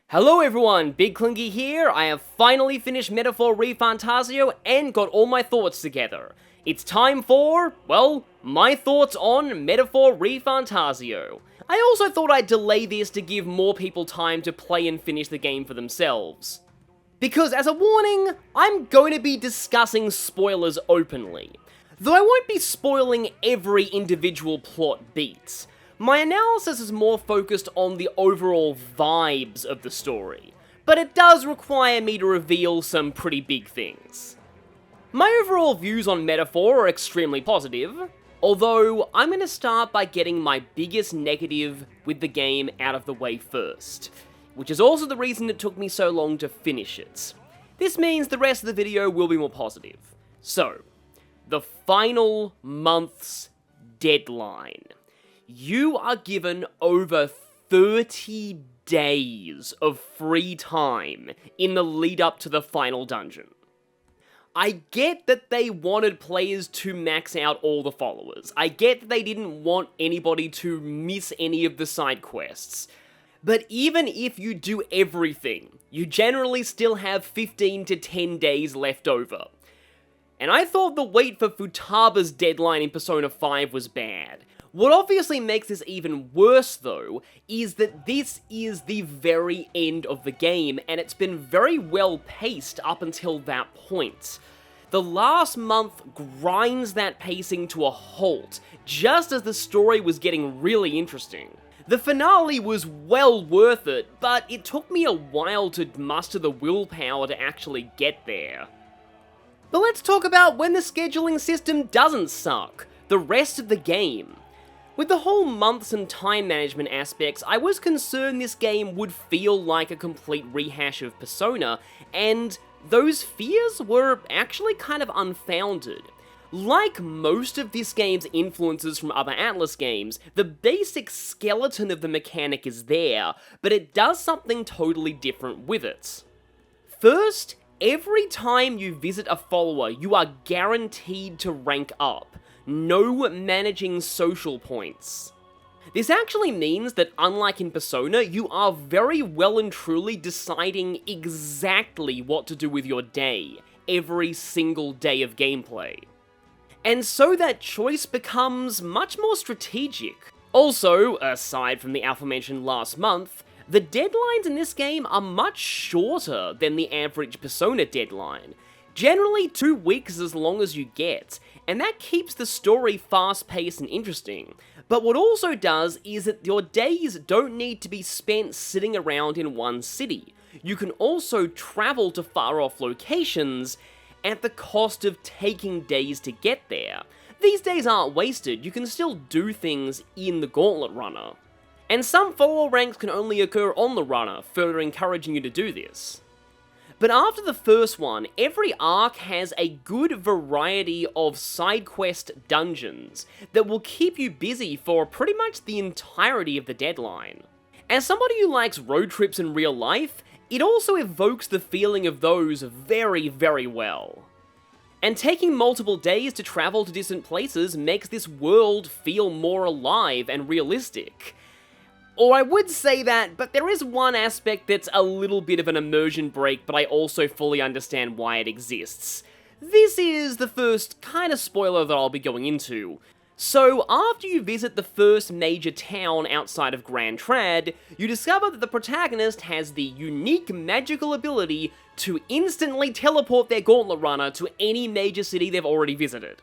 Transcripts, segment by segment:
Hello everyone, Big Clingy here. I have finally finished Metaphor ReFantazio and got all my thoughts together. It's time for, well, my thoughts on Metaphor ReFantazio. I also thought I'd delay this to give more people time to play and finish the game for themselves. Because as a warning, I'm going to be discussing spoilers openly. Though I won't be spoiling every individual plot beat. My analysis is more focused on the overall vibes of the story, but it does require me to reveal some pretty big things. My overall views on Metaphor are extremely positive, although I'm going to start by getting my biggest negative with the game out of the way first, which is also the reason it took me so long to finish it. This means the rest of the video will be more positive. So, the final month's deadline. You are given over 30 days of free time in the lead up to the final dungeon. I get that they wanted players to max out all the followers. I get that they didn't want anybody to miss any of the side quests. But even if you do everything, you generally still have 15 to 10 days left over. And I thought the wait for Futaba's deadline in Persona 5 was bad. What obviously makes this even worse, though, is that this is the very end of the game, and it's been very well paced up until that point. The last month grinds that pacing to a halt, just as the story was getting really interesting. The finale was well worth it, but it took me a while to muster the willpower to actually get there. But let's talk about when the scheduling system doesn't suck, the rest of the game. With the whole months and time management aspects, I was concerned this game would feel like a complete rehash of Persona, and those fears were actually kind of unfounded. Like most of this game's influences from other Atlus games, the basic skeleton of the mechanic is there, but it does something totally different with it. First, every time you visit a follower, you are guaranteed to rank up. No managing social points. This actually means that unlike in Persona, you are very well and truly deciding exactly what to do with your day, every single day of gameplay. And so that choice becomes much more strategic. Also, aside from the aforementioned last month, the deadlines in this game are much shorter than the average Persona deadline. Generally 2 weeks is as long as you get, and that keeps the story fast-paced and interesting. But what also does is that your days don't need to be spent sitting around in one city. You can also travel to far-off locations at the cost of taking days to get there. These days aren't wasted, you can still do things in the Gauntlet Runner. And some follower ranks can only occur on the runner, further encouraging you to do this. But after the first one, every arc has a good variety of side quest dungeons that will keep you busy for pretty much the entirety of the deadline. As somebody who likes road trips in real life, it also evokes the feeling of those very, very well. And taking multiple days to travel to distant places makes this world feel more alive and realistic. Or I would say that, but there is one aspect that's a little bit of an immersion break, but I also fully understand why it exists. This is the first kind of spoiler that I'll be going into. So, after you visit the first major town outside of Grand Trad, you discover that the protagonist has the unique magical ability to instantly teleport their Gauntlet Runner to any major city they've already visited.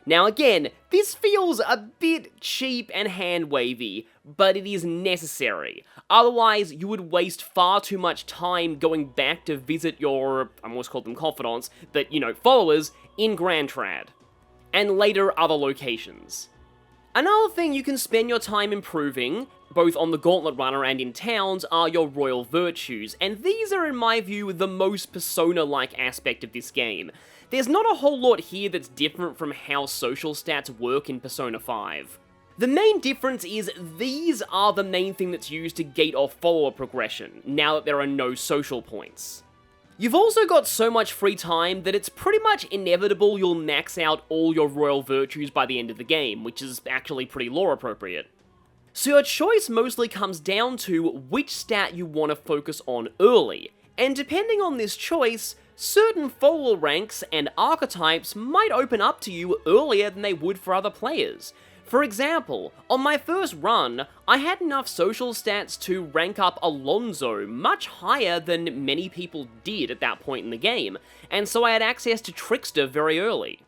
Now again, this feels a bit cheap and hand-wavy, but it is necessary. Otherwise, you would waste far too much time going back to visit your, I almost called them confidants, but followers in Grand Trad. And later other locations. Another thing you can spend your time improving, both on the Gauntlet Runner and in towns, are your royal virtues, and these are in my view the most Persona-like aspect of this game. There's not a whole lot here that's different from how social stats work in Persona 5. The main difference is these are the main thing that's used to gate off follower progression, now that there are no social points. You've also got so much free time that it's pretty much inevitable you'll max out all your royal virtues by the end of the game, which is actually pretty lore appropriate. So your choice mostly comes down to which stat you want to focus on early, and depending on this choice, certain follower ranks and archetypes might open up to you earlier than they would for other players. For example, on my first run, I had enough social stats to rank up Alonso much higher than many people did at that point in the game, and so I had access to Trickster very early.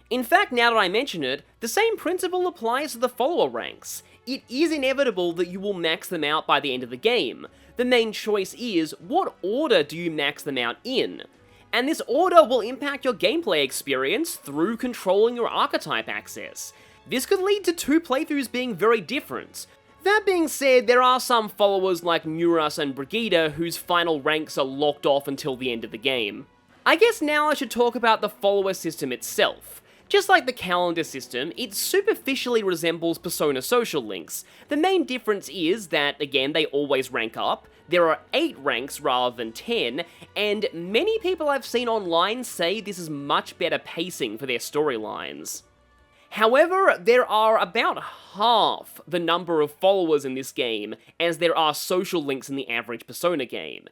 In fact, now that I mention it, the same principle applies to the follower ranks. It is inevitable that you will max them out by the end of the game. The main choice is, what order do you max them out in? And this order will impact your gameplay experience through controlling your archetype access. This could lead to two playthroughs being very different. That being said, there are some followers like Nuras and Brigida whose final ranks are locked off until the end of the game. I guess now I should talk about the follower system itself. Just like the calendar system, it superficially resembles Persona social links. The main difference is that, again, they always rank up, there are 8 ranks rather than 10, and many people I've seen online say this is much better pacing for their storylines. However, there are about half the number of followers in this game as there are social links in the average Persona game,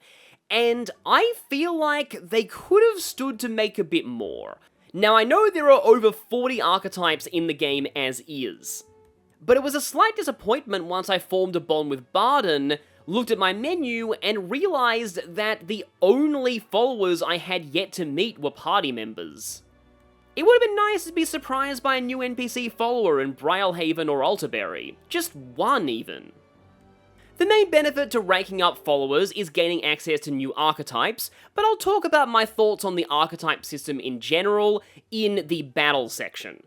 and I feel like they could have stood to make a bit more. Now, I know there are over 40 archetypes in the game as is, but it was a slight disappointment once I formed a bond with Forden, looked at my menu, and realized that the only followers I had yet to meet were party members. It would have been nice to be surprised by a new NPC follower in Brylehaven or Alterberry. Just one, even. The main benefit to ranking up followers is gaining access to new archetypes, but I'll talk about my thoughts on the archetype system in general in the battle section.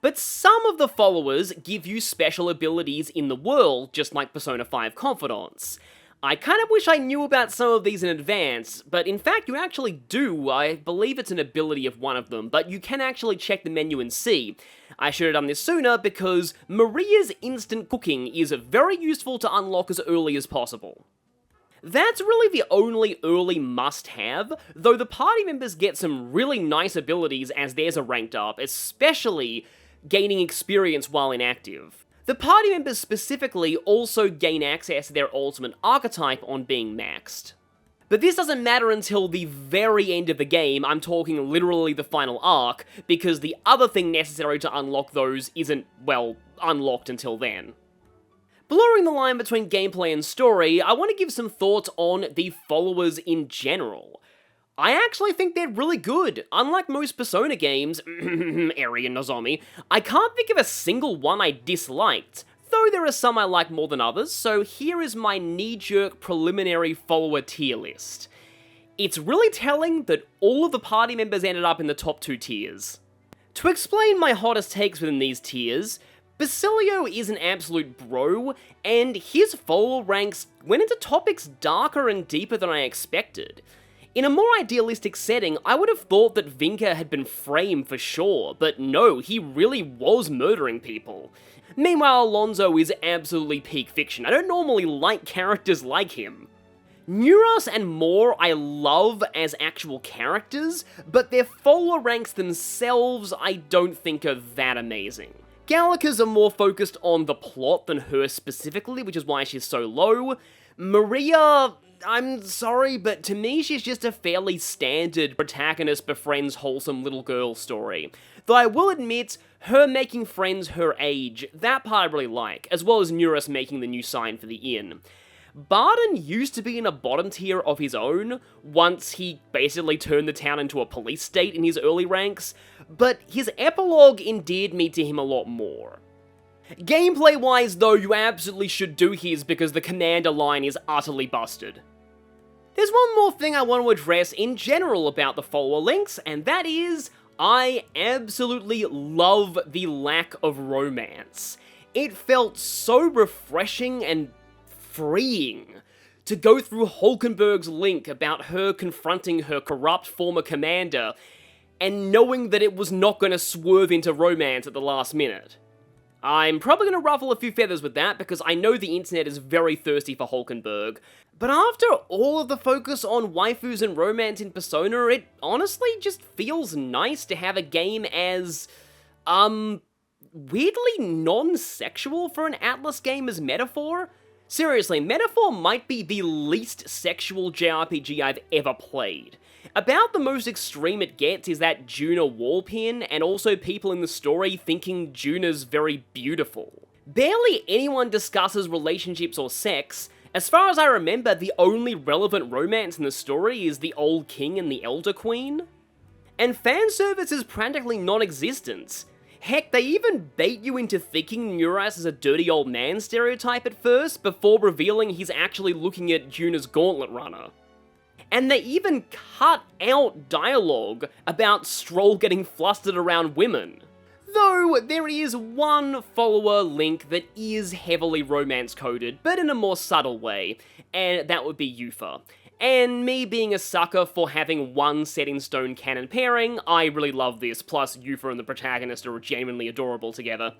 But some of the followers give you special abilities in the world, just like Persona 5 Confidants. I kind of wish I knew about some of these in advance, but in fact you actually do. I believe it's an ability of one of them, but you can actually check the menu and see. I should have done this sooner because Maria's instant cooking is very useful to unlock as early as possible. That's really the only early must-have, though the party members get some really nice abilities as theirs are ranked up, especially gaining experience while inactive. The party members specifically also gain access to their ultimate archetype on being maxed. But this doesn't matter until the very end of the game, I'm talking literally the final arc, because the other thing necessary to unlock those isn't, well, unlocked until then. Blurring the line between gameplay and story, I want to give some thoughts on the followers in general. I actually think they're really good. Unlike most Persona games, Eri and Nozomi, I can't think of a single one I disliked, though there are some I like more than others, so here is my knee-jerk preliminary follower tier list. It's really telling that all of the party members ended up in the top 2 tiers. To explain my hottest takes within these tiers, Basilio is an absolute bro, and his follower ranks went into topics darker and deeper than I expected. In a more idealistic setting, I would have thought that Vinka had been framed for sure, but no, he really was murdering people. Meanwhile, Alonso is absolutely peak fiction. I don't normally like characters like him. Nuras and Moore I love as actual characters, but their follower ranks themselves I don't think are that amazing. Gallica's are more focused on the plot than her specifically, which is why she's so low. Maria, I'm sorry, but to me she's just a fairly standard protagonist befriends wholesome little girl story. Though I will admit, her making friends her age, that part I really like, as well as Nuras making the new sign for the inn. Forden used to be in a bottom tier of his own, once he basically turned the town into a police state in his early ranks, but his epilogue endeared me to him a lot more. Gameplay-wise though, you absolutely should do his because the commander line is utterly busted. There's one more thing I want to address in general about the follower links, and that is, I absolutely love the lack of romance. It felt so refreshing and freeing to go through Hulkenberg's link about her confronting her corrupt former commander, and knowing that it was not going to swerve into romance at the last minute. I'm probably going to ruffle a few feathers with that, because I know the internet is very thirsty for Hulkenberg, but after all of the focus on waifus and romance in Persona, it honestly just feels nice to have a game as, weirdly non-sexual for an Atlus game as Metaphor. Seriously, Metaphor might be the least sexual JRPG I've ever played. About the most extreme it gets is that Juna wall pin, and also people in the story thinking Juna's very beautiful. Barely anyone discusses relationships or sex. As far as I remember, the only relevant romance in the story is the Old King and the Elder Queen. And fanservice is practically non-existent. Heck, they even bait you into thinking Nuras is a dirty old man stereotype at first, before revealing he's actually looking at Juna's gauntlet runner. And they even cut out dialogue about Stroll getting flustered around women. Though, there is one follower link that is heavily romance-coded, but in a more subtle way, and that would be Yufa. And me being a sucker for having one set-in-stone canon pairing, I really love this, plus Yufa and the protagonist are genuinely adorable together.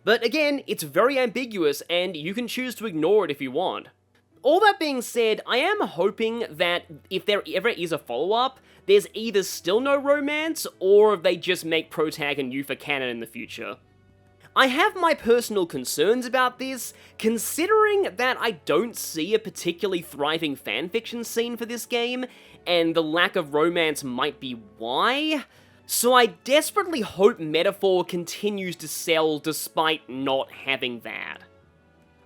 But again, it's very ambiguous, and you can choose to ignore it if you want. All that being said, I am hoping that if there ever is a follow-up, there's either still no romance, or they just make Protag and Yufa canon in the future. I have my personal concerns about this, considering that I don't see a particularly thriving fanfiction scene for this game, and the lack of romance might be why. So I desperately hope Metaphor continues to sell despite not having that.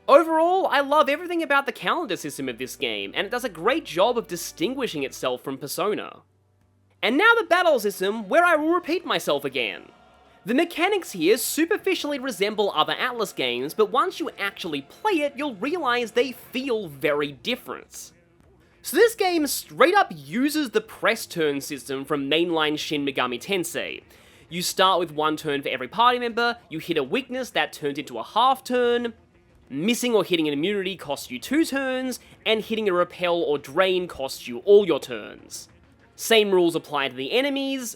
Overall, I love everything about the calendar system of this game, and it does a great job of distinguishing itself from Persona. And now the battle system, where I will repeat myself again. The mechanics here superficially resemble other Atlus games, but once you actually play it, you'll realise they feel very different. So this game straight up uses the press turn system from mainline Shin Megami Tensei. You start with one turn for every party member, you hit a weakness that turns into a half turn, missing or hitting an immunity costs you 2 turns, and hitting a repel or drain costs you all your turns. Same rules apply to the enemies,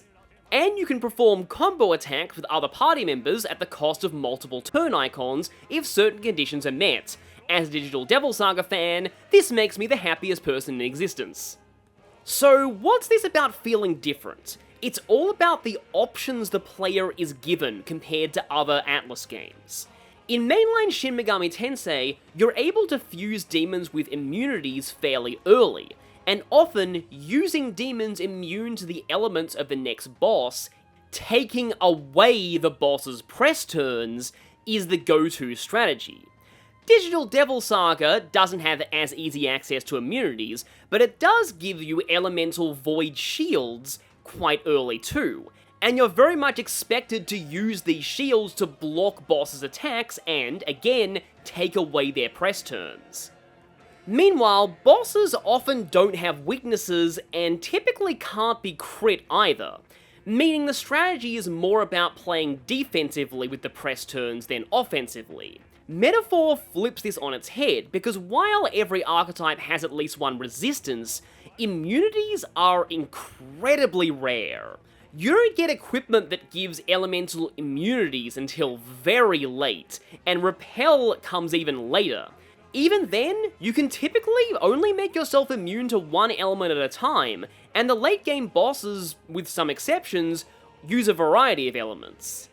and you can perform combo attacks with other party members at the cost of multiple turn icons if certain conditions are met. As a Digital Devil Saga fan, this makes me the happiest person in existence. So what's this about feeling different? It's all about the options the player is given compared to other Atlus games. In mainline Shin Megami Tensei, you're able to fuse demons with immunities fairly early, and often using demons immune to the elements of the next boss, taking away the boss's press turns, is the go-to strategy. Digital Devil Saga doesn't have as easy access to immunities, but it does give you elemental void shields quite early too, and you're very much expected to use these shields to block bosses' attacks and, again, take away their press turns. Meanwhile, bosses often don't have weaknesses and typically can't be crit either, meaning the strategy is more about playing defensively with the press turns than offensively. Metaphor flips this on its head, because while every archetype has at least one resistance, immunities are incredibly rare. You don't get equipment that gives elemental immunities until very late, and repel comes even later. Even then, you can typically only make yourself immune to one element at a time, and the late game bosses, with some exceptions, use a variety of elements.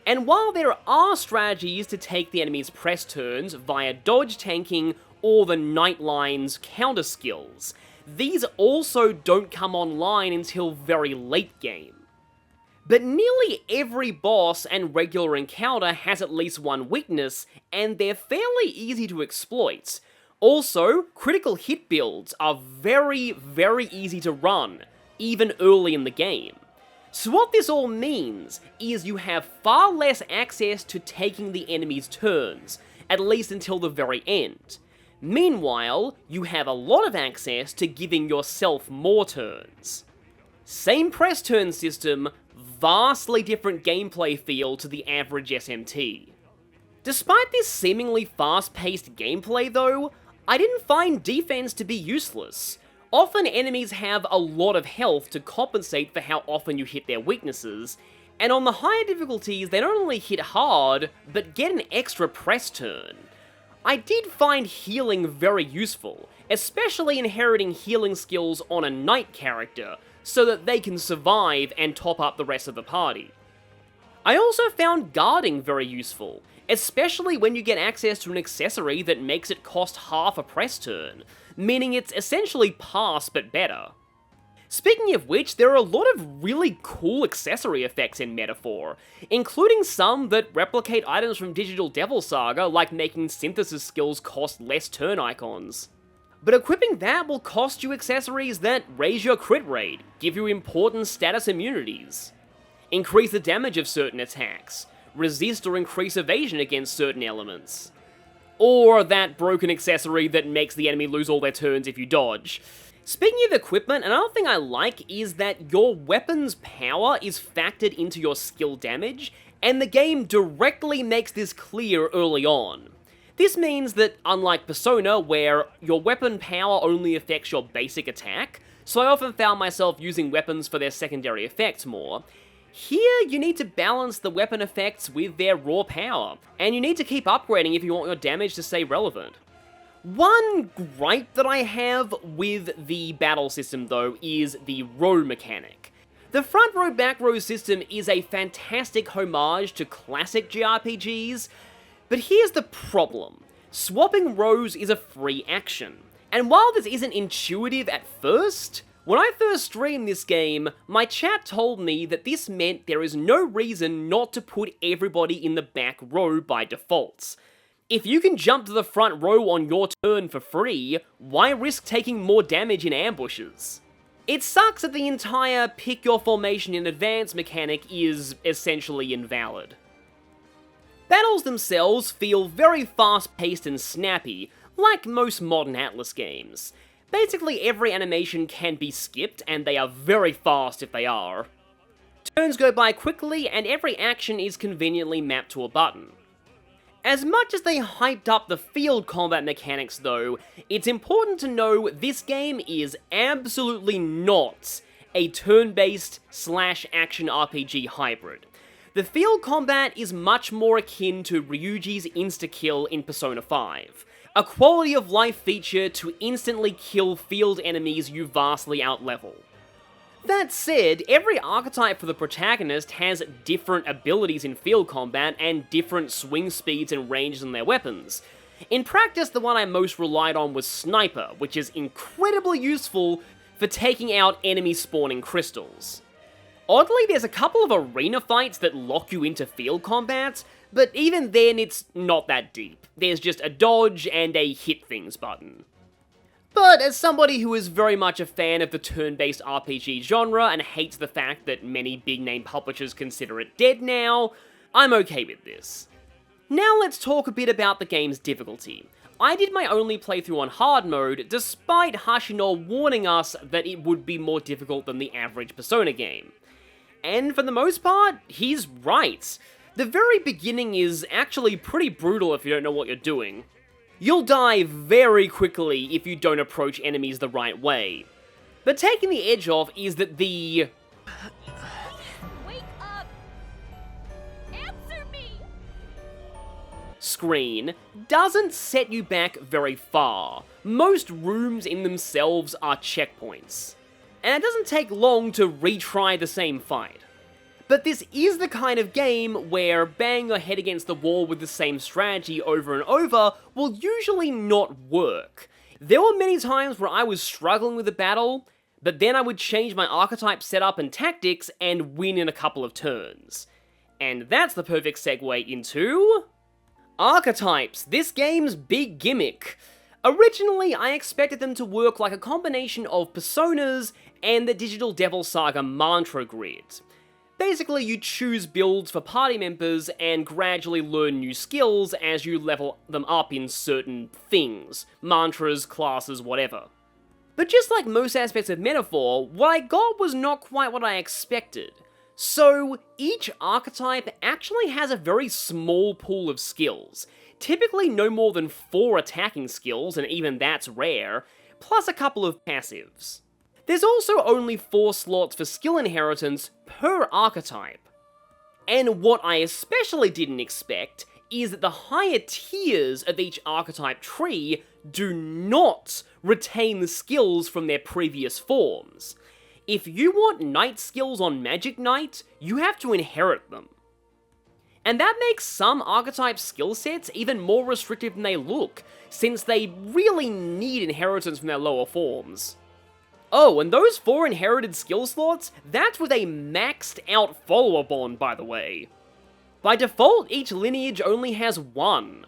And while there are strategies to take the enemy's press turns via dodge tanking or the Nightline's counter skills, these also don't come online until very late game. But nearly every boss and regular encounter has at least one weakness, and they're fairly easy to exploit. Also, critical hit builds are very, very easy to run, even early in the game. So what this all means is you have far less access to taking the enemy's turns, at least until the very end. Meanwhile, you have a lot of access to giving yourself more turns. Same press turn system, vastly different gameplay feel to the average SMT. Despite this seemingly fast-paced gameplay though, I didn't find defense to be useless. Often enemies have a lot of health to compensate for how often you hit their weaknesses, and on the higher difficulties they not only hit hard, but get an extra press turn. I did find healing very useful, especially inheriting healing skills on a knight character, so that they can survive and top up the rest of the party. I also found guarding very useful, especially when you get access to an accessory that makes it cost half a press turn, meaning it's essentially pass but better. Speaking of which, there are a lot of really cool accessory effects in Metaphor, including some that replicate items from Digital Devil Saga, like making synthesis skills cost less turn icons. But equipping that will cost you accessories that raise your crit rate, give you important status immunities, increase the damage of certain attacks, resist or increase evasion against certain elements, or that broken accessory that makes the enemy lose all their turns if you dodge. Speaking of equipment, another thing I like is that your weapon's power is factored into your skill damage, and the game directly makes this clear early on. This means that, unlike Persona, where your weapon power only affects your basic attack, so I often found myself using weapons for their secondary effects more, here you need to balance the weapon effects with their raw power, and you need to keep upgrading if you want your damage to stay relevant. One gripe that I have with the battle system, though, is the row mechanic. The front row back row system is a fantastic homage to classic JRPGs, but here's the problem. Swapping rows is a free action, and while this isn't intuitive at first, when I first streamed this game, my chat told me that this meant there is no reason not to put everybody in the back row by default. If you can jump to the front row on your turn for free, why risk taking more damage in ambushes? It sucks that the entire pick your formation in advance mechanic is essentially invalid. Battles themselves feel very fast-paced and snappy, like most modern Atlus games. Basically every animation can be skipped, and they are very fast if they are. Turns go by quickly, and every action is conveniently mapped to a button. As much as they hyped up the field combat mechanics though, it's important to know this game is absolutely not a turn-based / action RPG hybrid. The field combat is much more akin to Ryuji's insta-kill in Persona 5, a quality of life feature to instantly kill field enemies you vastly outlevel. That said, every archetype for the protagonist has different abilities in field combat and different swing speeds and ranges in their weapons. In practice, the one I most relied on was Sniper, which is incredibly useful for taking out enemy spawning crystals. Oddly, there's a couple of arena fights that lock you into field combat, but even then it's not that deep. There's just a dodge and a hit things button. But as somebody who is very much a fan of the turn-based RPG genre and hates the fact that many big-name publishers consider it dead now, I'm okay with this. Now let's talk a bit about the game's difficulty. I did my only playthrough on hard mode, despite Hashino warning us that it would be more difficult than the average Persona game. And for the most part, he's right. The very beginning is actually pretty brutal if you don't know what you're doing. You'll die very quickly if you don't approach enemies the right way. But taking the edge off is that the Wake up! Answer me! screen doesn't set you back very far. Most rooms in themselves are checkpoints. And it doesn't take long to retry the same fight. But this is the kind of game where banging your head against the wall with the same strategy over and over will usually not work. There were many times where I was struggling with a battle, but then I would change my archetype setup and tactics and win in a couple of turns. And that's the perfect segue into Archetypes, this game's big gimmick. Originally, I expected them to work like a combination of Personas and the Digital Devil Saga mantra grid. Basically, you choose builds for party members and gradually learn new skills as you level them up in certain things, mantras, classes, whatever. But just like most aspects of Metaphor, what I got was not quite what I expected. So, each archetype actually has a very small pool of skills, typically no more than 4 attacking skills, and even that's rare, plus a couple of passives. There's also only 4 slots for skill inheritance per archetype. And what I especially didn't expect is that the higher tiers of each archetype tree do not retain the skills from their previous forms. If you want Knight skills on Magic Knight, you have to inherit them. And that makes some archetype skill sets even more restrictive than they look, since they really need inheritance from their lower forms. Oh, and those 4 inherited skill slots, that's with a maxed out follower bond, by the way. By default, each lineage only has 1.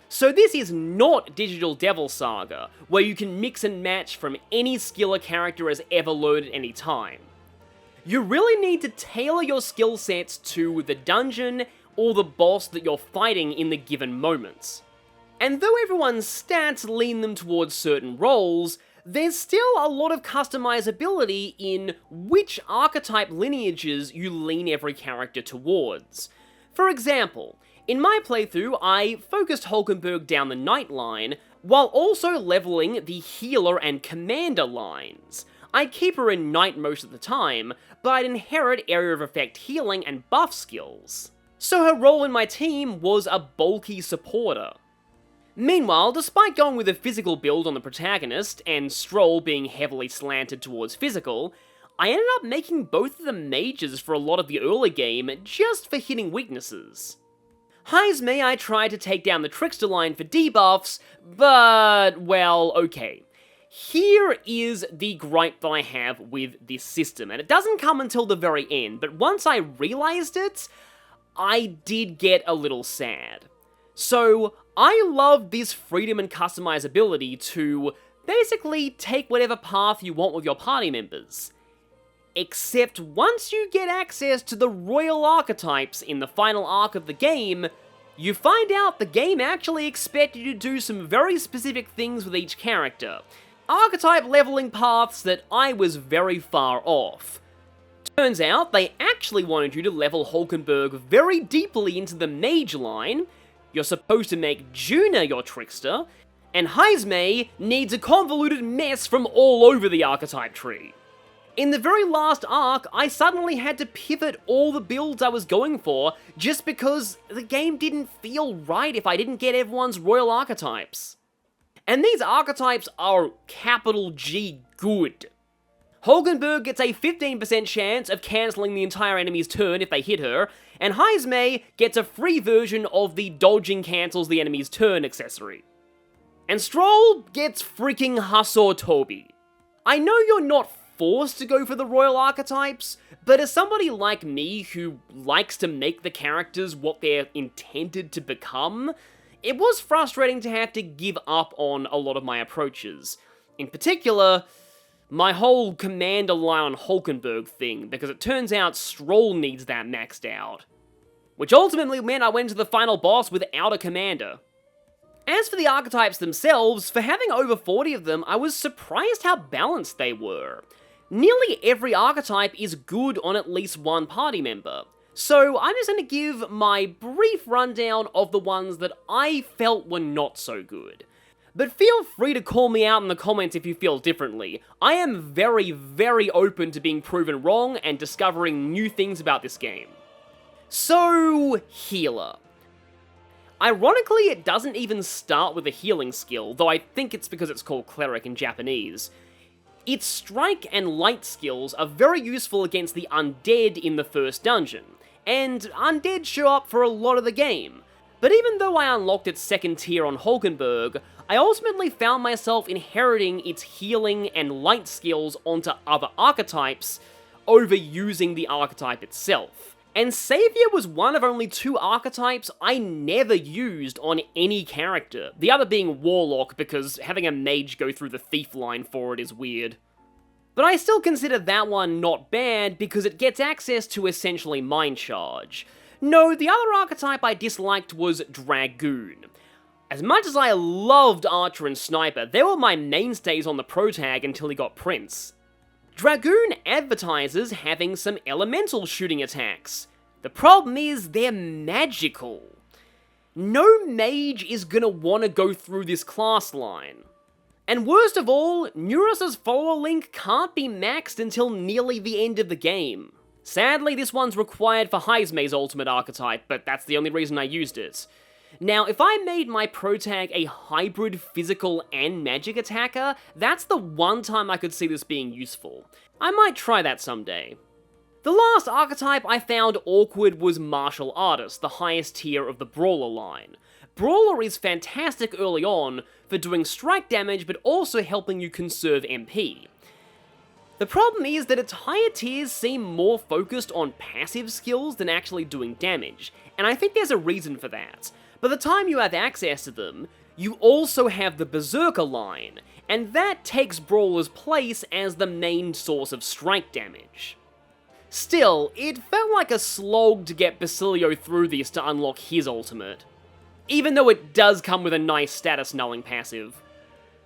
So this is not Digital Devil Saga, where you can mix and match from any skill a character has ever loaded at any time. You really need to tailor your skill sets to the dungeon or the boss that you're fighting in the given moments. And though everyone's stats lean them towards certain roles, there's still a lot of customizability in which archetype lineages you lean every character towards. For example, in my playthrough, I focused Hulkenberg down the Knight line, while also leveling the Healer and Commander lines. I'd keep her in Knight most of the time, but I'd inherit Area of Effect healing and buff skills. So her role in my team was a bulky supporter. Meanwhile, despite going with a physical build on the protagonist, and Stroll being heavily slanted towards physical, I ended up making both of them mages for a lot of the early game just for hitting weaknesses. Heisme, I tried to take down the Trickster line for debuffs, but, well, okay. Here is the gripe that I have with this system, and it doesn't come until the very end, but once I realized it, I did get a little sad. So, I love this freedom and customizability to basically take whatever path you want with your party members. Except once you get access to the royal archetypes in the final arc of the game, you find out the game actually expected you to do some very specific things with each character. Archetype leveling paths that I was very far off. Turns out they actually wanted you to level Hulkenberg very deeply into the mage line, you're supposed to make Juna your trickster, and Heisme needs a convoluted mess from all over the archetype tree. In the very last arc, I suddenly had to pivot all the builds I was going for just because the game didn't feel right if I didn't get everyone's royal archetypes. And these archetypes are capital G good. Hulkenberg gets a 15% chance of cancelling the entire enemy's turn if they hit her, and Heisme gets a free version of the dodging cancels the enemy's turn accessory. And Stroll gets freaking Hussor Toby. I know you're not forced to go for the royal archetypes, but as somebody like me who likes to make the characters what they're intended to become, it was frustrating to have to give up on a lot of my approaches. In particular, my whole Commander line on Hulkenberg thing, because it turns out Stroll needs that maxed out. Which ultimately meant I went to the final boss without a commander. As for the archetypes themselves, for having over 40 of them, I was surprised how balanced they were. Nearly every archetype is good on at least one party member. So I'm just going to give my brief rundown of the ones that I felt were not so good. But feel free to call me out in the comments if you feel differently. I am very, very open to being proven wrong and discovering new things about this game. So, Healer. Ironically, it doesn't even start with a healing skill, though I think it's because it's called Cleric in Japanese. Its Strike and Light skills are very useful against the undead in the first dungeon, and undead show up for a lot of the game. But even though I unlocked its second tier on Hulkenberg, I ultimately found myself inheriting its healing and light skills onto other archetypes over using the archetype itself. And Savior was one of only 2 archetypes I never used on any character, the other being Warlock because having a mage go through the thief line for it is weird. But I still consider that one not bad because it gets access to essentially Mind Charge. No, the other archetype I disliked was Dragoon. As much as I loved Archer and Sniper, they were my mainstays on the protag until he got Prince. Dragoon advertises having some elemental shooting attacks. The problem is they're magical. No mage is gonna want to go through this class line. And worst of all, Neuros's follower link can't be maxed until nearly the end of the game. Sadly, this one's required for Heisme's ultimate archetype, but that's the only reason I used it. Now, if I made my protag a hybrid physical and magic attacker, that's the one time I could see this being useful. I might try that someday. The last archetype I found awkward was Martial Artist, the highest tier of the Brawler line. Brawler is fantastic early on for doing strike damage, but also helping you conserve MP. The problem is that its higher tiers seem more focused on passive skills than actually doing damage, and I think there's a reason for that. By the time you have access to them, you also have the Berserker line, and that takes Brawler's place as the main source of strike damage. Still, it felt like a slog to get Basilio through this to unlock his ultimate, even though it does come with a nice status nulling passive.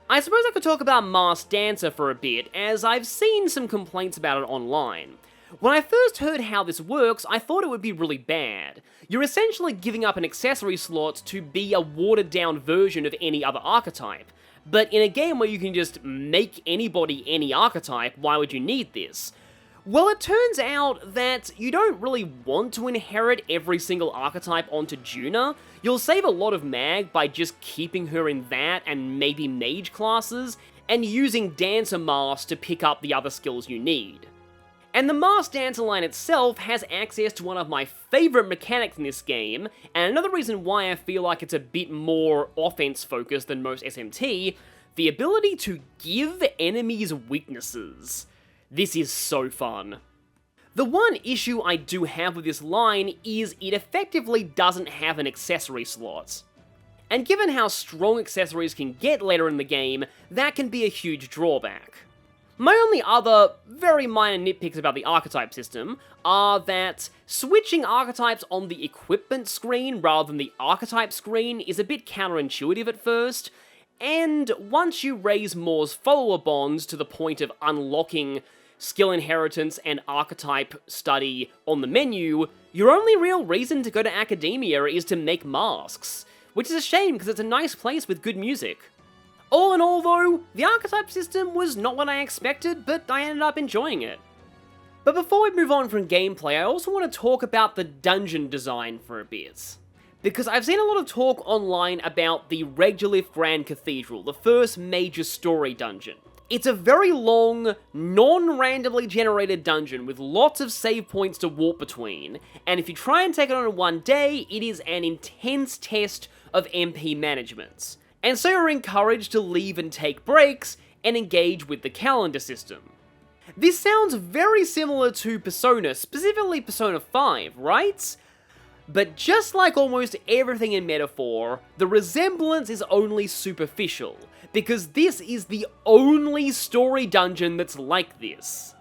I suppose I could talk about Masked Dancer for a bit, as I've seen some complaints about it online. When I first heard how this works, I thought it would be really bad. You're essentially giving up an accessory slot to be a watered down version of any other archetype. But in a game where you can just make anybody any archetype, why would you need this? Well, it turns out that you don't really want to inherit every single archetype onto Juna. You'll save a lot of mag by just keeping her in that and maybe mage classes, and using Dancer Mask to pick up the other skills you need. And the Masked Dancer line itself has access to one of my favourite mechanics in this game, and another reason why I feel like it's a bit more offense-focused than most SMT, the ability to give enemies weaknesses. This is so fun. The one issue I do have with this line is it effectively doesn't have an accessory slot. And given how strong accessories can get later in the game, that can be a huge drawback. My only other very minor nitpicks about the archetype system are that switching archetypes on the equipment screen rather than the archetype screen is a bit counterintuitive at first, and once you raise Moore's follower bonds to the point of unlocking skill inheritance and archetype study on the menu, your only real reason to go to academia is to make masks, which is a shame because it's a nice place with good music. All in all though, the archetype system was not what I expected, but I ended up enjoying it. But before we move on from gameplay, I also want to talk about the dungeon design for a bit. Because I've seen a lot of talk online about the Regolith Grand Cathedral, the first major story dungeon. It's a very long, non-randomly generated dungeon with lots of save points to warp between, and if you try and take it on in one day, it is an intense test of MP management. And so you're encouraged to leave and take breaks, and engage with the calendar system. This sounds very similar to Persona, specifically Persona 5, right? But just like almost everything in Metaphor, the resemblance is only superficial, because this is the only story dungeon that's like this.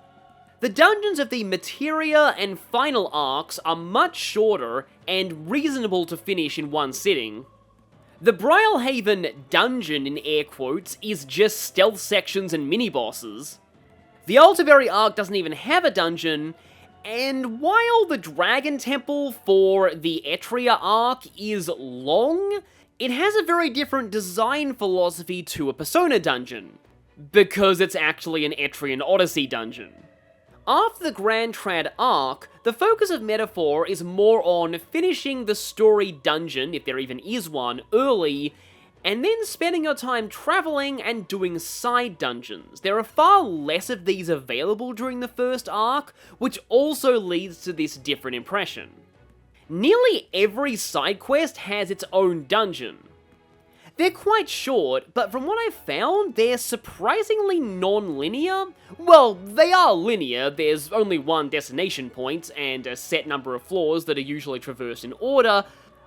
The dungeons of the Materia and Final arcs are much shorter and reasonable to finish in one sitting. The Brylehaven dungeon, in air quotes, is just stealth sections and mini-bosses. The Altaberry arc doesn't even have a dungeon, and while the Dragon Temple for the Etria arc is long, it has a very different design philosophy to a Persona dungeon, because it's actually an Etrian Odyssey dungeon. After the Grand Trad arc, the focus of Metaphor is more on finishing the story dungeon, if there even is one, early, and then spending your time traveling and doing side dungeons. There are far less of these available during the first arc, which also leads to this different impression. Nearly every side quest has its own dungeon. They're quite short, but from what I've found, they're surprisingly non-linear. Well, they are linear, there's only one destination point, and a set number of floors that are usually traversed in order.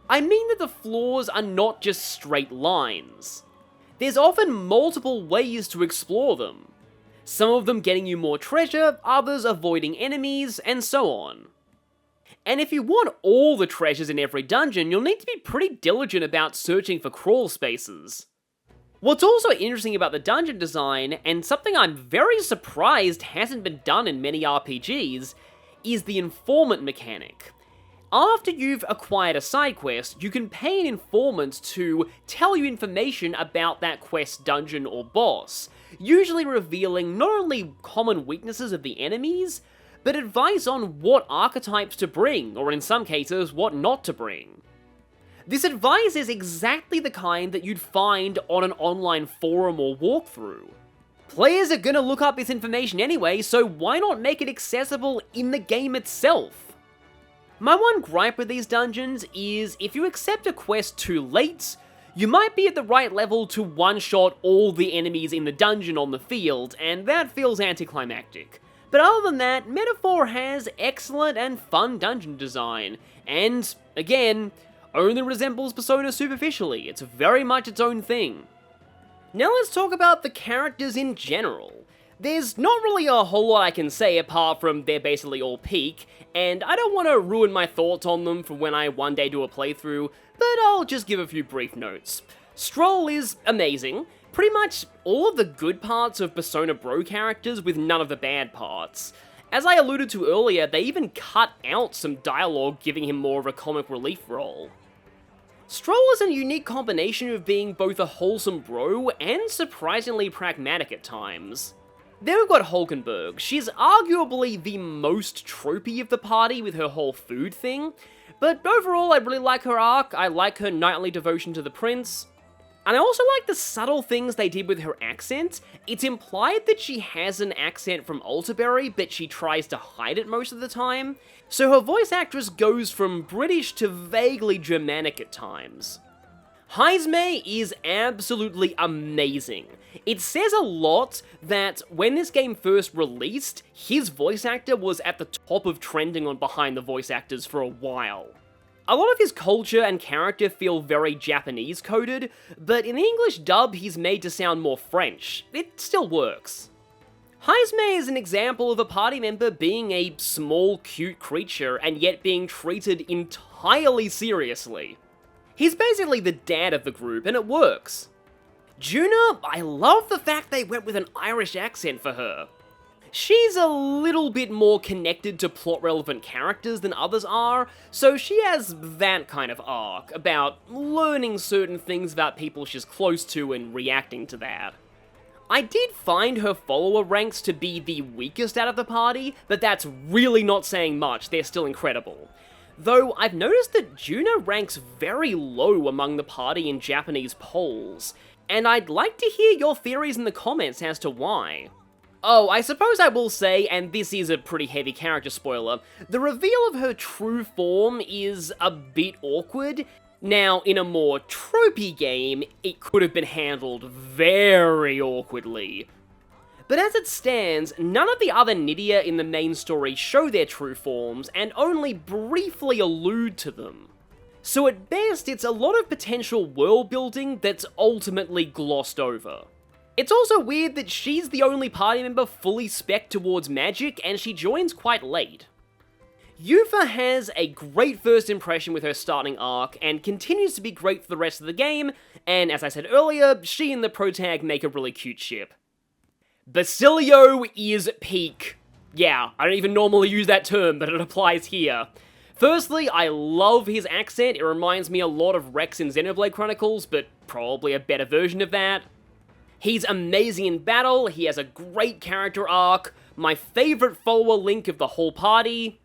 I mean that the floors are not just straight lines. There's often multiple ways to explore them. Some of them getting you more treasure, others avoiding enemies, and so on. And if you want all the treasures in every dungeon, you'll need to be pretty diligent about searching for crawl spaces. What's also interesting about the dungeon design, and something I'm very surprised hasn't been done in many RPGs, is the informant mechanic. After you've acquired a side quest, you can pay an informant to tell you information about that quest, dungeon, or boss, usually revealing not only common weaknesses of the enemies, but advice on what archetypes to bring, or in some cases, what not to bring. This advice is exactly the kind that you'd find on an online forum or walkthrough. Players are gonna look up this information anyway, so why not make it accessible in the game itself? My one gripe with these dungeons is if you accept a quest too late, you might be at the right level to one-shot all the enemies in the dungeon on the field, and that feels anticlimactic. But other than that, Metaphor has excellent and fun dungeon design, and, again, only resembles Persona superficially. It's very much its own thing. Now let's talk about the characters in general. There's not really a whole lot I can say apart from they're basically all peak, and I don't want to ruin my thoughts on them for when I one day do a playthrough, but I'll just give a few brief notes. Stroll is amazing, pretty much all of the good parts of Persona Bro characters with none of the bad parts. As I alluded to earlier, they even cut out some dialogue giving him more of a comic relief role. Stroll is a unique combination of being both a wholesome bro and surprisingly pragmatic at times. Then we've got Hulkenberg. She's arguably the most tropey of the party with her whole food thing, but overall I really like her arc. I like her knightly devotion to the prince, and I also like the subtle things they did with her accent. It's implied that she has an accent from Alterberry, but she tries to hide it most of the time, so her voice actress goes from British to vaguely Germanic at times. Heisme is absolutely amazing. It says a lot that when this game first released, his voice actor was at the top of trending on Behind the Voice Actors for a while. A lot of his culture and character feel very Japanese coded, but in the English dub he's made to sound more French. It still works. Heisme is an example of a party member being a small, cute creature and yet being treated entirely seriously. He's basically the dad of the group, and it works. Juna, I love the fact they went with an Irish accent for her. She's a little bit more connected to plot-relevant characters than others are, so she has that kind of arc, about learning certain things about people she's close to and reacting to that. I did find her follower ranks to be the weakest out of the party, but that's really not saying much, they're still incredible. Though I've noticed that Juna ranks very low among the party in Japanese polls, and I'd like to hear your theories in the comments as to why. Oh, I suppose I will say, and this is a pretty heavy character spoiler, the reveal of her true form is a bit awkward. Now, in a more tropey game, it could have been handled very awkwardly. But as it stands, none of the other Nydia in the main story show their true forms, and only briefly allude to them. So at best, it's a lot of potential world building that's ultimately glossed over. It's also weird that she's the only party member fully spec'd towards magic, and she joins quite late. Yufa has a great first impression with her starting arc, and continues to be great for the rest of the game, and as I said earlier, she and the protag make a really cute ship. Basilio is peak. Yeah, I don't even normally use that term, but it applies here. Firstly, I love his accent. It reminds me a lot of Rex in Xenoblade Chronicles, but probably a better version of that. He's amazing in battle, he has a great character arc, my favourite follower link of the whole party,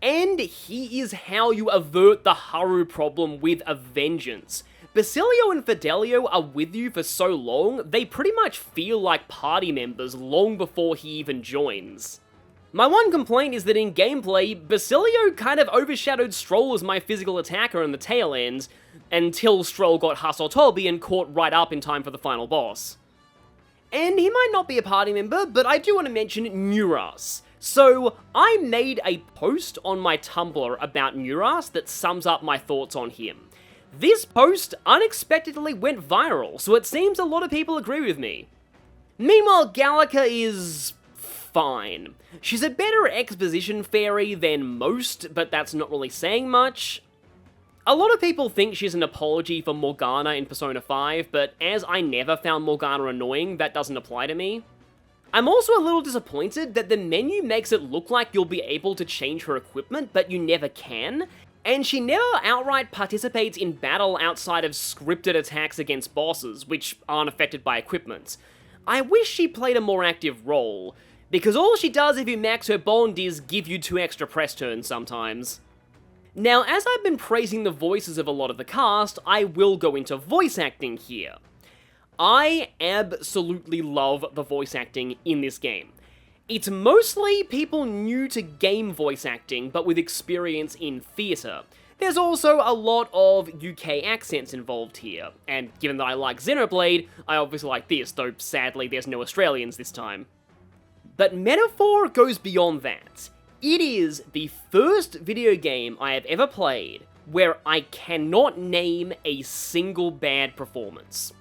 and he is how you avert the Haru problem with a vengeance. Basilio and Fidelio are with you for so long, they pretty much feel like party members long before he even joins. My one complaint is that in gameplay, Basilio kind of overshadowed Stroll as my physical attacker in the tail end, until Stroll got Hasotobi and caught right up in time for the final boss. And he might not be a party member, but I do want to mention Nuras. So, I made a post on my Tumblr about Nuras that sums up my thoughts on him. This post unexpectedly went viral, so it seems a lot of people agree with me. Meanwhile, Gallica is fine. She's a better exposition fairy than most, but that's not really saying much. A lot of people think she's an apology for Morgana in Persona 5, but as I never found Morgana annoying, that doesn't apply to me. I'm also a little disappointed that the menu makes it look like you'll be able to change her equipment, but you never can, and she never outright participates in battle outside of scripted attacks against bosses, which aren't affected by equipment. I wish she played a more active role, because all she does if you max her bond is give you 2 extra press turns sometimes. Now, as I've been praising the voices of a lot of the cast, I will go into voice acting here. I absolutely love the voice acting in this game. It's mostly people new to game voice acting, but with experience in theatre. There's also a lot of UK accents involved here, and given that I like Xenoblade, I obviously like this, though sadly there's no Australians this time. But Metaphor goes beyond that. It is the first video game I have ever played where I cannot name a single bad performance.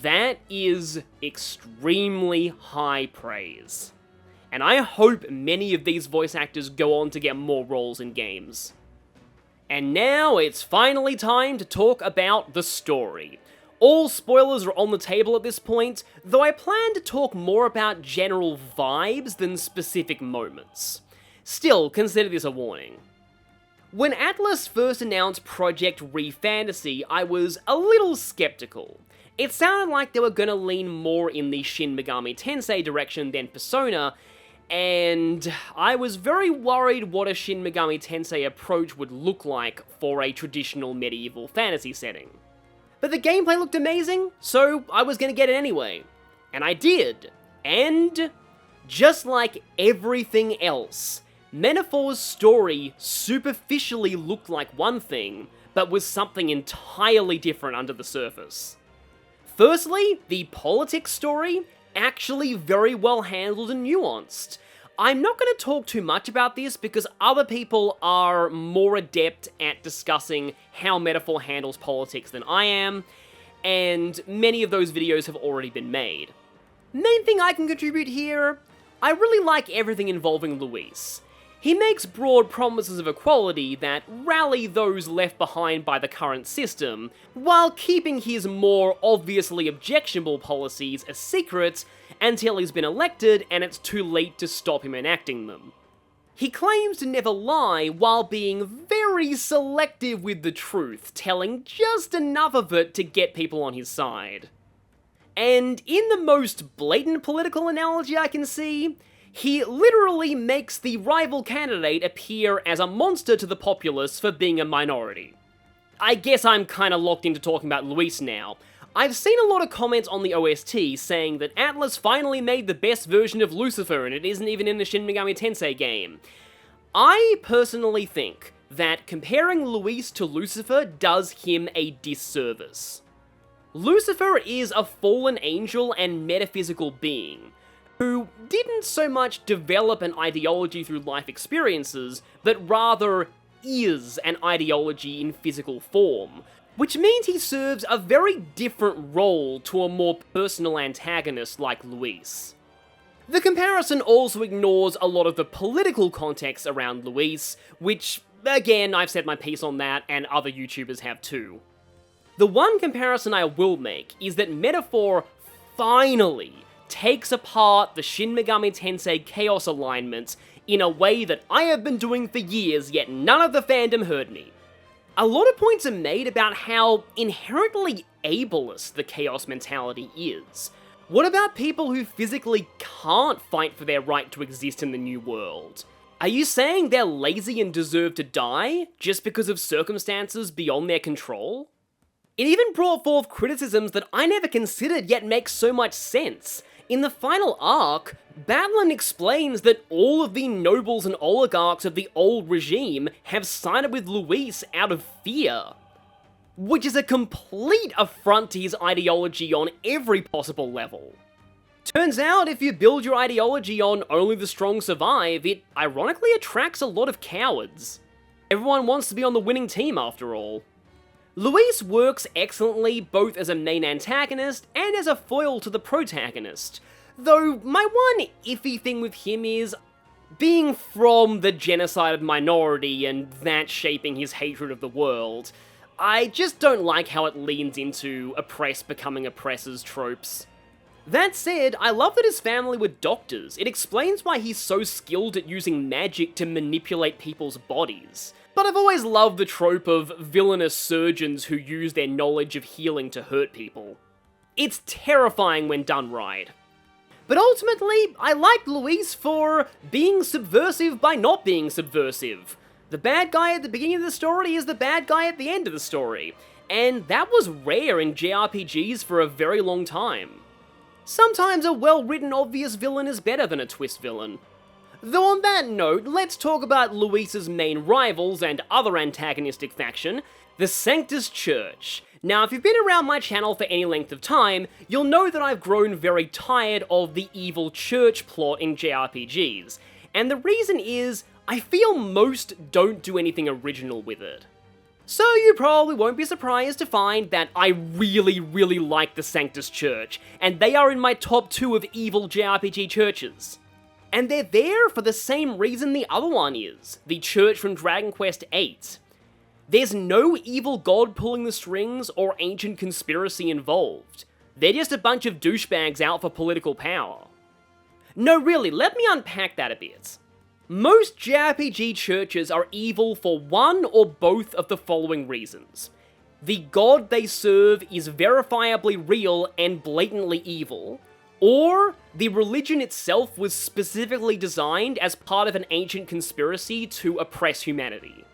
That is extremely high praise. And I hope many of these voice actors go on to get more roles in games. And now it's finally time to talk about the story. All spoilers are on the table at this point, though I plan to talk more about general vibes than specific moments. Still, consider this a warning. When Atlus first announced Project ReFantazio, I was a little skeptical. It sounded like they were gonna lean more in the Shin Megami Tensei direction than Persona, and I was very worried what a Shin Megami Tensei approach would look like for a traditional medieval fantasy setting. But the gameplay looked amazing, so I was gonna get it anyway. And I did. And just like everything else, Metaphor's story superficially looked like one thing, but was something entirely different under the surface. Firstly, the politics story, actually very well handled and nuanced. I'm not going to talk too much about this because other people are more adept at discussing how Metaphor handles politics than I am, and many of those videos have already been made. Main thing I can contribute here, I really like everything involving Luis. He makes broad promises of equality that rally those left behind by the current system, while keeping his more obviously objectionable policies a secret until he's been elected and it's too late to stop him enacting them. He claims to never lie while being very selective with the truth, telling just enough of it to get people on his side. And in the most blatant political analogy I can see, he literally makes the rival candidate appear as a monster to the populace for being a minority. I guess I'm kinda locked into talking about Luis now. I've seen a lot of comments on the OST saying that Atlus finally made the best version of Lucifer and it isn't even in the Shin Megami Tensei game. I personally think that comparing Luis to Lucifer does him a disservice. Lucifer is a fallen angel and metaphysical being, who didn't so much develop an ideology through life experiences, but rather is an ideology in physical form, which means he serves a very different role to a more personal antagonist like Luis. The comparison also ignores a lot of the political context around Luis, which, again, I've said my piece on that, and other YouTubers have too. The one comparison I will make is that Metaphor finally takes apart the Shin Megami Tensei Chaos alignment in a way that I have been doing for years, yet none of the fandom heard me. A lot of points are made about how inherently ableist the Chaos mentality is. What about people who physically can't fight for their right to exist in the new world? Are you saying they're lazy and deserve to die, just because of circumstances beyond their control? It even brought forth criticisms that I never considered yet make so much sense. In the final arc, Batlin explains that all of the nobles and oligarchs of the old regime have sided with Luis out of fear, which is a complete affront to his ideology on every possible level. Turns out, if you build your ideology on only the strong survive, it ironically attracts a lot of cowards. Everyone wants to be on the winning team after all. Luis works excellently both as a main antagonist and as a foil to the protagonist, though my one iffy thing with him is being from the genocided minority and that shaping his hatred of the world. I just don't like how it leans into oppressed becoming oppressors tropes. That said, I love that his family were doctors. It explains why he's so skilled at using magic to manipulate people's bodies. But I've always loved the trope of villainous surgeons who use their knowledge of healing to hurt people. It's terrifying when done right. But ultimately, I like Luis for being subversive by not being subversive. The bad guy at the beginning of the story is the bad guy at the end of the story. and that was rare in JRPGs for a very long time. Sometimes a well-written obvious villain is better than a twist villain. Though on that note, let's talk about Luis's main rivals and other antagonistic faction, the Sanctus Church. Now, if you've been around my channel for any length of time, you'll know that I've grown very tired of the evil church plot in JRPGs, and the reason is, I feel most don't do anything original with it. So you probably won't be surprised to find that I really like the Sanctus Church, and they are in my top 2 of evil JRPG churches. And they're there for the same reason the other one is, the church from Dragon Quest VIII. There's no evil god pulling the strings or ancient conspiracy involved. They're just a bunch of douchebags out for political power. No, really, let me unpack that a bit. Most JRPG churches are evil for one or both of the following reasons. The god they serve is verifiably real and blatantly evil, or the religion itself was specifically designed as part of an ancient conspiracy to oppress humanity.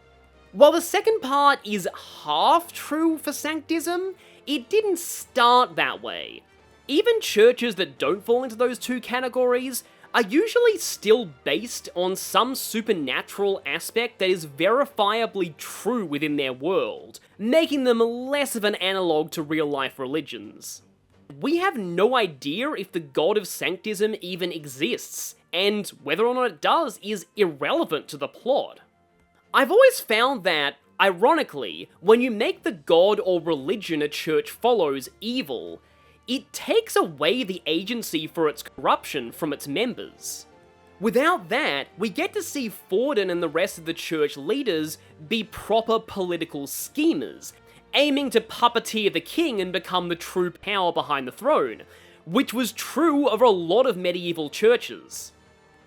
While the second part is half true for Sanctism, it didn't start that way. Even churches that don't fall into those two categories are usually still based on some supernatural aspect that is verifiably true within their world, making them less of an analogue to real-life religions. We have no idea if the god of Sanctism even exists, and whether or not it does is irrelevant to the plot. I've always found that, ironically, when you make the god or religion a church follows evil, it takes away the agency for its corruption from its members. Without that, we get to see Forden and the rest of the church leaders be proper political schemers, aiming to puppeteer the king and become the true power behind the throne, which was true of a lot of medieval churches.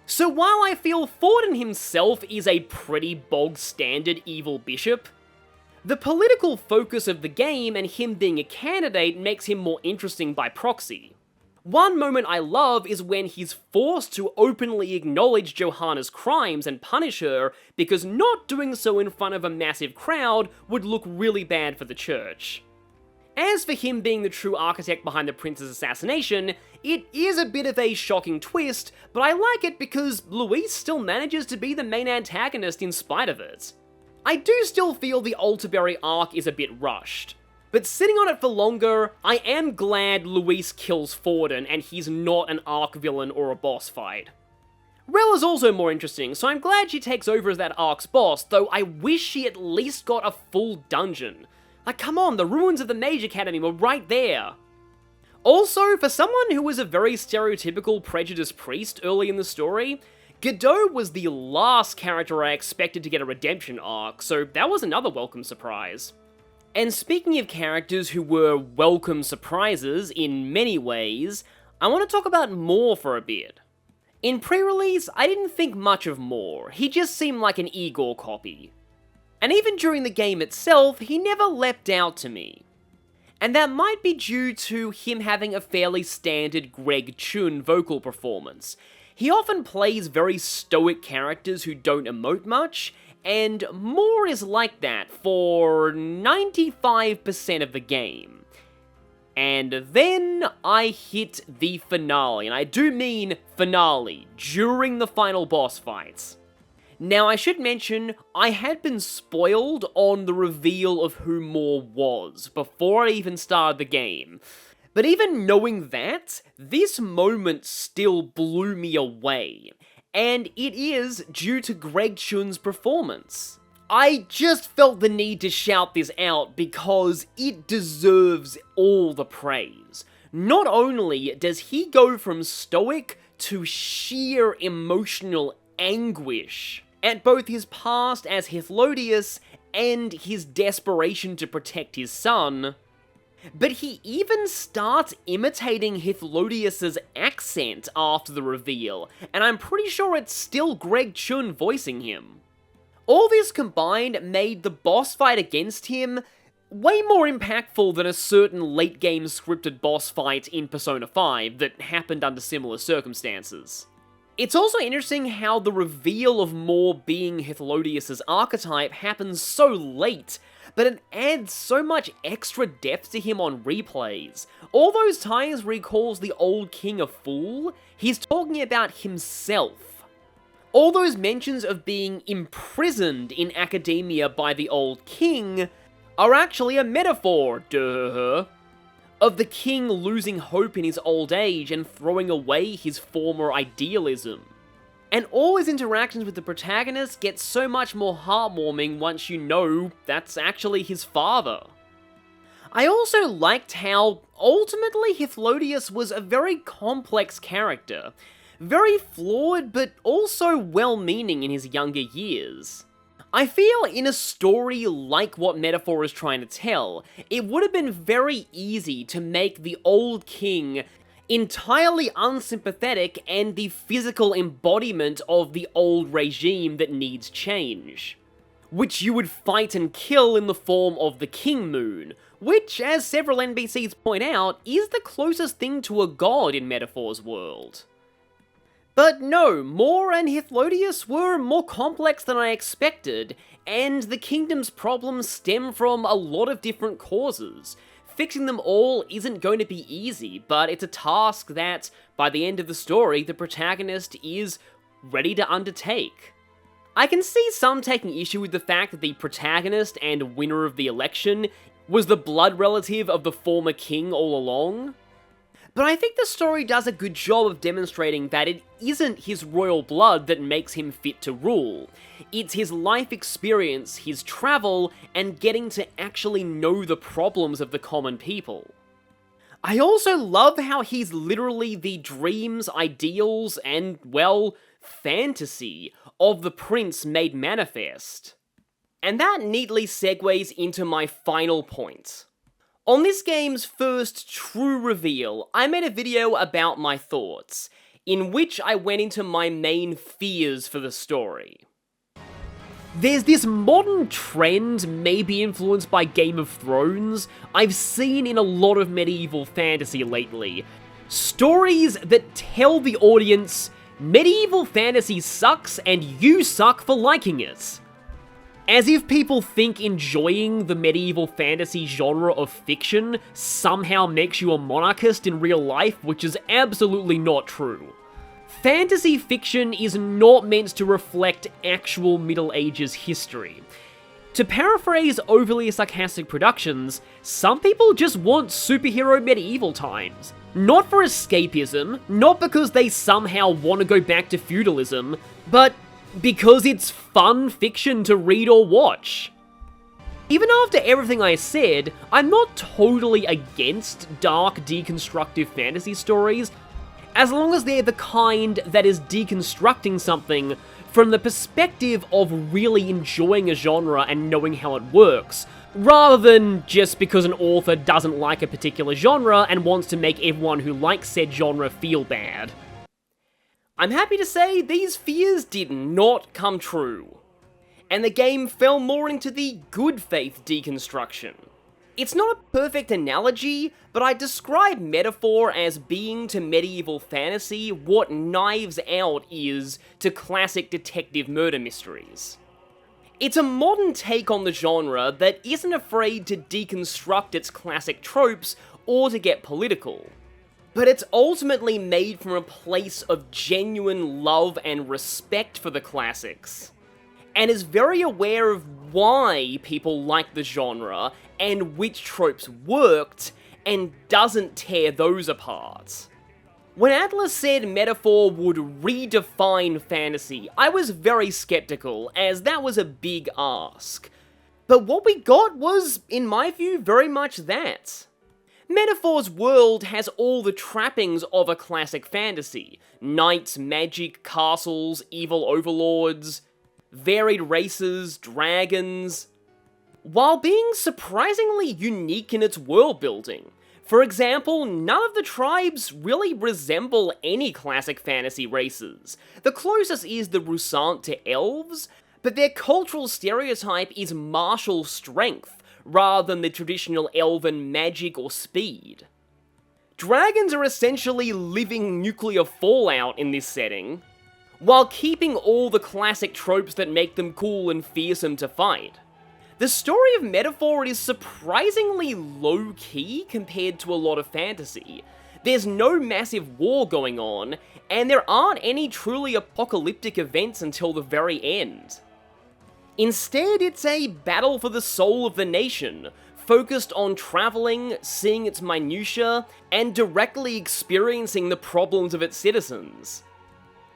So while I feel Forden himself is a pretty bog-standard evil bishop, the political focus of the game and him being a candidate makes him more interesting by proxy. One moment I love is when he's forced to openly acknowledge Johanna's crimes and punish her, because not doing so in front of a massive crowd would look really bad for the church. As for him being the true architect behind the prince's assassination, it is a bit of a shocking twist, but I like it because Luis still manages to be the main antagonist in spite of it. I do still feel the Altaberry arc is a bit rushed, but sitting on it for longer, I am glad Luis kills Forden and he's not an arc villain or a boss fight. Rel is also more interesting, so I'm glad she takes over as that arc's boss, though I wish she at least got a full dungeon. Like, come on, the ruins of the Mage Academy were right there. Also, for someone who was a very stereotypical prejudiced priest early in the story, Godot was the last character I expected to get a redemption arc, so that was another welcome surprise. And speaking of characters who were welcome surprises in many ways, I want to talk about Moore for a bit. In pre-release, I didn't think much of Moore, he just seemed like an Igor copy. And even during the game itself, he never leapt out to me. And that might be due to him having a fairly standard Greg Chun vocal performance. He often plays very stoic characters who don't emote much, and Moore is like that for 95% of the game. And then I hit the finale, and I do mean finale, during the final boss fights. Now, I should mention, I had been spoiled on the reveal of who Moore was before I even started the game. But even knowing that, this moment still blew me away. And it is due to Greg Chun's performance. I just felt the need to shout this out because it deserves all the praise. Not only does he go from stoic to sheer emotional anguish at both his past as Hythlodius and his desperation to protect his son, but he even starts imitating Hythlodius' accent after the reveal, and I'm pretty sure it's still Greg Chun voicing him. All this combined made the boss fight against him way more impactful than a certain late-game scripted boss fight in Persona 5 that happened under similar circumstances. It's also interesting how the reveal of Moore being Hythlodius' archetype happens so late, but it adds so much extra depth to him on replays. All those times where he calls the old king a fool, he's talking about himself. All those mentions of being imprisoned in academia by the old king are actually a metaphor, duh, of the king losing hope in his old age and throwing away his former idealism. And all his interactions with the protagonist get so much more heartwarming once you know that's actually his father. I also liked how, ultimately, Hythlodius was a very complex character. Very flawed, but also well-meaning in his younger years. I feel in a story like what Metaphor is trying to tell, it would have been very easy to make the old king entirely unsympathetic and the physical embodiment of the old regime that needs change, which you would fight and kill in the form of the King Moon, which, as several NPCs point out, is the closest thing to a god in Metaphor's world. But no, Mor and Hythlodius were more complex than I expected, and the kingdom's problems stem from a lot of different causes. Fixing them all isn't going to be easy, but it's a task that, by the end of the story, the protagonist is ready to undertake. I can see some taking issue with the fact that the protagonist and winner of the election was the blood relative of the former king all along. But I think the story does a good job of demonstrating that it isn't his royal blood that makes him fit to rule. It's his life experience, his travel, and getting to actually know the problems of the common people. I also love how he's literally the dreams, ideals, and, well, fantasy of the prince made manifest. And that neatly segues into my final point. On this game's first true reveal, I made a video about my thoughts, in which I went into my main fears for the story. There's this modern trend, maybe influenced by Game of Thrones, I've seen in a lot of medieval fantasy lately. Stories that tell the audience, medieval fantasy sucks and you suck for liking it. As if people think enjoying the medieval fantasy genre of fiction somehow makes you a monarchist in real life, which is absolutely not true. Fantasy fiction is not meant to reflect actual Middle Ages history. To paraphrase overly sarcastic productions, some people just want superhero medieval times. Not for escapism, not because they somehow want to go back to feudalism, but because it's fun fiction to read or watch. Even after everything I said, I'm not totally against dark, deconstructive fantasy stories, as long as they're the kind that is deconstructing something from the perspective of really enjoying a genre and knowing how it works, rather than just because an author doesn't like a particular genre and wants to make everyone who likes said genre feel bad. I'm happy to say these fears did not come true, and the game fell more into the good faith deconstruction. It's not a perfect analogy, but I describe Metaphor as being to medieval fantasy what Knives Out is to classic detective murder mysteries. It's a modern take on the genre that isn't afraid to deconstruct its classic tropes or to get political. But it's ultimately made from a place of genuine love and respect for the classics, and is very aware of why people like the genre and which tropes worked, and doesn't tear those apart. When Atlus said Metaphor would redefine fantasy, I was very skeptical, as that was a big ask. But what we got was, in my view, very much that. Metaphor's world has all the trappings of a classic fantasy. Knights, magic, castles, evil overlords, varied races, dragons, while being surprisingly unique in its world building. For example, none of the tribes really resemble any classic fantasy races. The closest is the Rusant to elves, but their cultural stereotype is martial strength, rather than the traditional elven magic or speed. Dragons are essentially living nuclear fallout in this setting, while keeping all the classic tropes that make them cool and fearsome to fight. The story of Metaphor is surprisingly low-key compared to a lot of fantasy. There's no massive war going on, and there aren't any truly apocalyptic events until the very end. Instead, it's a battle for the soul of the nation, focused on traveling, seeing its minutiae, and directly experiencing the problems of its citizens.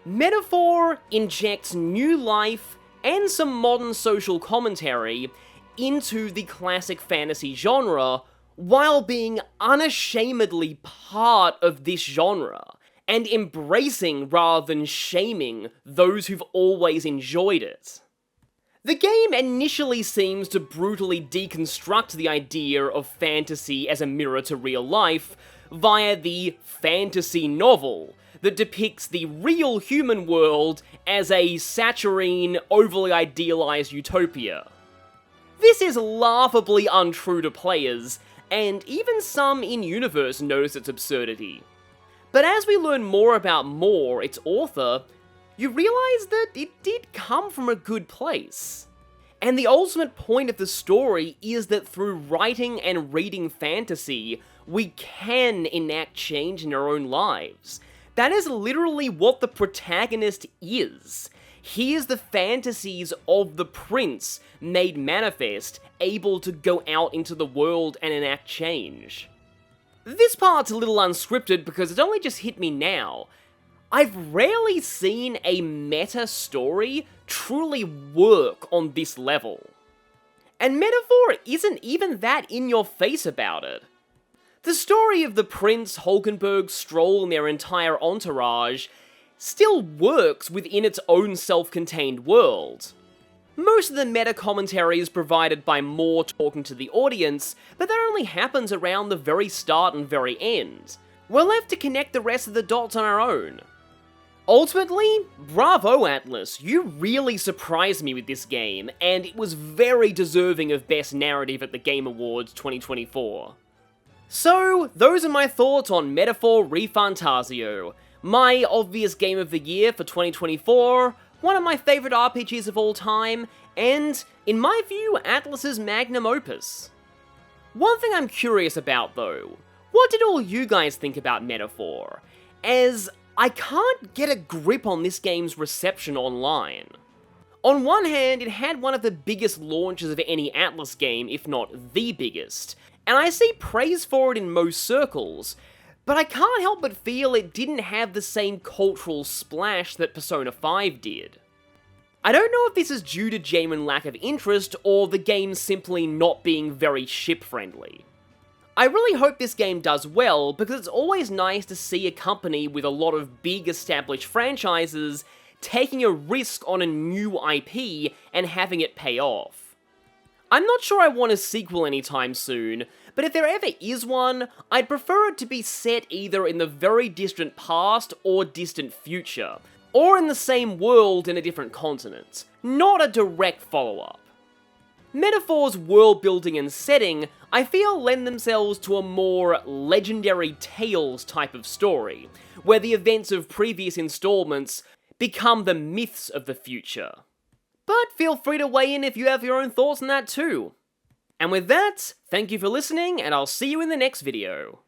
Metaphor injects new life and some modern social commentary into the classic fantasy genre, while being unashamedly part of this genre, and embracing rather than shaming those who've always enjoyed it. The game initially seems to brutally deconstruct the idea of fantasy as a mirror to real life via the fantasy novel that depicts the real human world as a saccharine, overly idealized utopia. This is laughably untrue to players, and even some in-universe notice its absurdity. But as we learn more about Moore, its author, you realise that it did come from a good place. And the ultimate point of the story is that through writing and reading fantasy, we can enact change in our own lives. That is literally what the protagonist is. He is the fantasies of the prince made manifest, able to go out into the world and enact change. This part's a little unscripted because it only just hit me now. I've rarely seen a meta story truly work on this level. And Metaphor isn't even that in your face about it. The story of the Prince, Hulkenberg, Stroll, and their entire entourage still works within its own self-contained world. Most of the meta commentary is provided by Moore talking to the audience, but that only happens around the very start and very end. We're left to connect the rest of the dots on our own. Ultimately, bravo Atlus, you really surprised me with this game, and it was very deserving of Best Narrative at the Game Awards 2024. So, those are my thoughts on Metaphor ReFantazio. My obvious game of the year for 2024, one of my favourite RPGs of all time, and, in my view, Atlus's Magnum Opus. One thing I'm curious about though, what did all you guys think about Metaphor? As I can't get a grip on this game's reception online. On one hand, it had one of the biggest launches of any Atlus game, if not the biggest, and I see praise for it in most circles, but I can't help but feel it didn't have the same cultural splash that Persona 5 did. I don't know if this is due to genuine lack of interest, or the game simply not being very ship-friendly. I really hope this game does well, because it's always nice to see a company with a lot of big established franchises taking a risk on a new IP and having it pay off. I'm not sure I want a sequel anytime soon, but if there ever is one, I'd prefer it to be set either in the very distant past or distant future, or in the same world in a different continent, not a direct follow-up. Metaphor's world building and setting, I feel, lend themselves to a more legendary tales type of story, where the events of previous installments become the myths of the future. But feel free to weigh in if you have your own thoughts on that too. And with that, thank you for listening, and I'll see you in the next video.